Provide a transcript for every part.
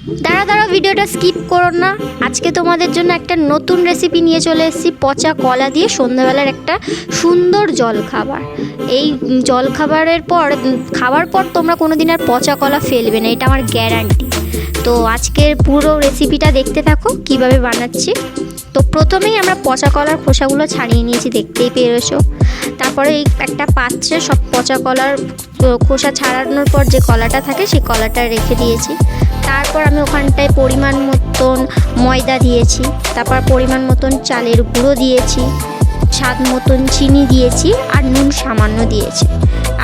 দাঁড়া ভিডিওটা স্কিপ করো না। আজকে তোমাদের জন্য একটা নতুন রেসিপি নিয়ে চলে এসেছি, পচা কলা দিয়ে সন্ধ্যাবেলার একটা সুন্দর জলখাবার। এই জলখাবারের পর খাওয়ার পর তোমরা কোনো দিন আর পচা কলা ফেলবে না, এটা আমার গ্যারান্টি। তো আজকের পুরো রেসিপিটা দেখতে থাকো কীভাবে বানাচ্ছি। তো প্রথমেই আমরা পচা কলার খোসাগুলো ছাড়িয়ে নিয়েছি, দেখতেই পেরেছো। তারপরে এই একটা পাত্রে সব পচা কলার খোসা ছাড়ানোর পর যে কলাটা থাকে সেই কলাটা রেখে দিয়েছি। তারপর আমি ওখানটায় পরিমাণ মতন ময়দা দিয়েছি, তারপর পরিমাণ মতন চালের গুঁড়ো দিয়েছি, স্বাদ মতন চিনি দিয়েছি, আর নুন সামান্য দিয়েছি।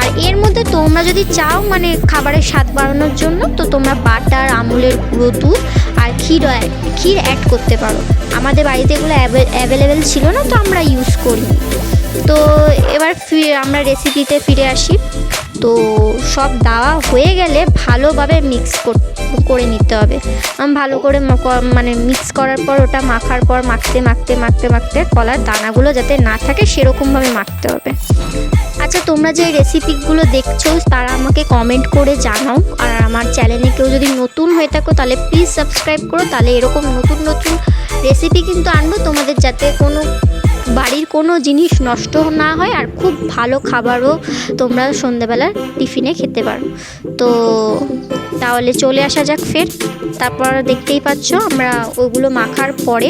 আর এর মধ্যে তোমরা যদি চাও মানে খাবারের স্বাদ বাড়ানোর জন্য, তো তোমরা বাটার, আমুলের গুঁড়ো দুধ আর ক্ষীর অ্যাড করতে পারো। আমাদের বাড়িতে এগুলো অ্যাভেলেবেল ছিল না, তো আমরা ইউজ করিনি। তো এবার আমরা রেসিপিতে ফিরে আসি। তো সব দেওয়া হয়ে গেলে ভালোভাবে মিক্স করে নিতে হবে। ভালো করে মানে মিক্স করার পর ওটা মাখার পর মাখতে কলার দানাগুলো যাতে না থাকে সেরকমভাবে মাখতে হবে। আচ্ছা, তোমরা যে রেসিপিগুলো দেখছো তারা আমাকে কমেন্ট করে জানাও। আর আমার চ্যানেলে কেউ যদি নতুন হয়ে থাকো তাহলে প্লিজ সাবস্ক্রাইব করো, তাহলে এরকম নতুন নতুন রেসিপি কিন্তু আনবো তোমাদের, যাতে কোনো বাড়ির কোনো জিনিস নষ্ট না হয় আর খুব ভালো খাবারও তোমরা সন্ধ্যেবেলার টিফিনে খেতে পারো। তো তাহলে চলে আসা যাক ফের। তারপর দেখতেই পাচ্ছ আমরা ওগুলো মাখার পরে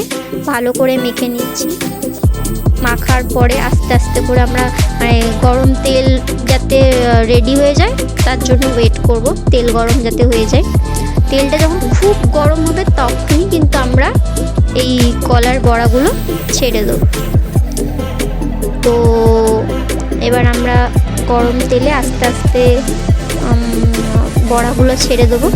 ভালো করে মেখে নিচ্ছি। মাখার পরে আস্তে আস্তে করে আমরা মানে গরম তেল যাতে রেডি হয়ে যায় তার জন্য ওয়েট করব, তেল গরম যাতে হয়ে যায়। তেলটা যখন খুব গরম হবে তখনই কিন্তু আমরা এই কলার বড়াগুলো ছেড়ে দেবো। তো এবার আমরা গরম তেলে আস্তে আস্তে বড়াগুলো ছেড়ে দেবো।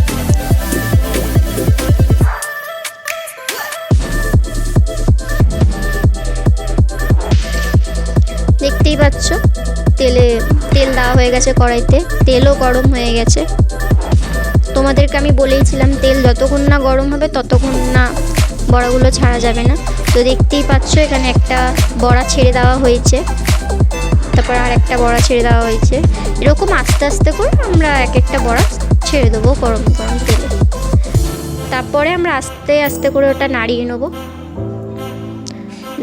দেখতেই পাচ্ছ তেল দেওয়া হয়ে গেছে কড়াইতে, তেলও গরম হয়ে গেছে। তোমাদেরকে আমি বলেইছিলাম তেল যতক্ষণ না গরম হবে ততক্ষণ না বড়াগুলো ছাড়া যাবে না। তো দেখতেই পাচ্ছ এখানে একটা বড়া ছেড়ে দেওয়া হয়েছে, তারপর আর একটা বড়া ছেড়ে দেওয়া হয়েছে। এরকম আস্তে আস্তে করে আমরা এক একটা বড়া ছেড়ে দেবো গরম গরম তেলে। তারপরে আমরা আস্তে আস্তে করে ওটা নাড়িয়ে নেবো।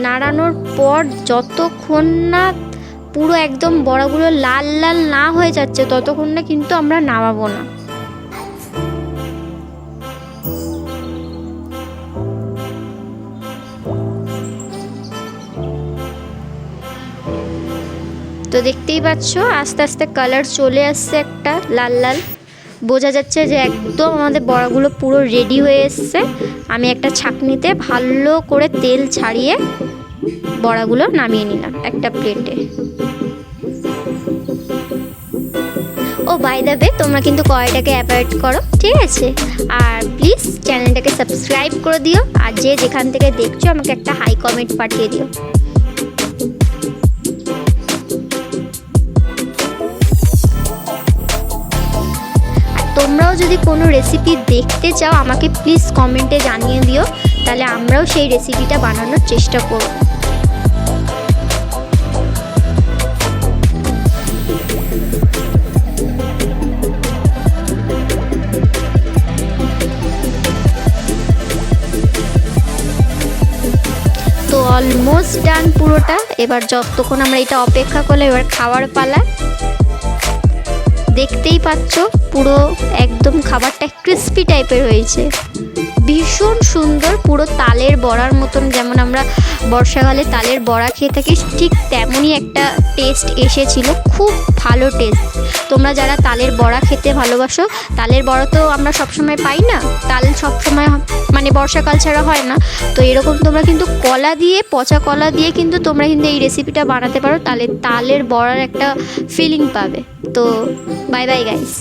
নাড়ানোর পর যতক্ষণ না পুরো একদম বড়াগুলো লাল লাল না হয়ে যাচ্ছে ততক্ষণ না কিন্তু আমরা নামাবো না। তো দেখতেই পাচ্ছ আস্তে আস্তে কালার চলে আসছে একটা লাল লাল, বোঝা যাচ্ছে যে একদম আমাদের বড়াগুলো পুরো রেডি হয়ে এসছে। আমি একটা ছাঁকনিতে ভালো করে তেল ছাড়িয়ে বড়াগুলো নামিয়ে নিলাম একটা প্লেটে। ও বাই দ্য ওয়ে, তোমরা কিন্তু কড়াইটাকে অ্যাভয়েড করো, ঠিক আছে? আর প্লিজ চ্যানেলটাকে সাবস্ক্রাইব করে দিও, আর যে যেখান থেকে দেখছো আমাকে একটা হাই কমেন্ট পাঠিয়ে দিও। তোমরাও যদি কোনো রেসিপি দেখতে চাও আমাকে প্লিজ কমেন্টে জানিয়ে দিও, তাহলে আমরাও সেই রেসিপিটা বানানোর চেষ্টা করব। তো অলমোস্ট ডান পুরোটা। এবার যতক্ষণ আমরা এটা অপেক্ষা করলে এবার খাওয়ার পালা। দেখতেই পাচ্ছ পুরো একদম খাবারটা ক্রিস্পি টাইপের হয়েছে, ভীষণ সুন্দর, পুরো তালের বড়ার মতন। যেমন আমরা বর্ষাকালে তালের বড়া খেয়ে থাকি ঠিক তেমনই একটা টেস্ট এসেছিল, খুব ভালো টেস্ট। তোমরা যারা তালের বড়া খেতে ভালোবাসো, তালের বড়া তো আমরা সবসময় পাই না, তাল সবসময় মানে বর্ষাকাল ছাড়া হয় না। তো এরকম তোমরা কিন্তু কলা দিয়ে, পচা কলা দিয়ে কিন্তু তোমরা কিন্তু এই রেসিপিটা বানাতে পারো, তাহলে তালের বড়ার একটা ফিলিং পাবে। তো বাই বাই গাইস।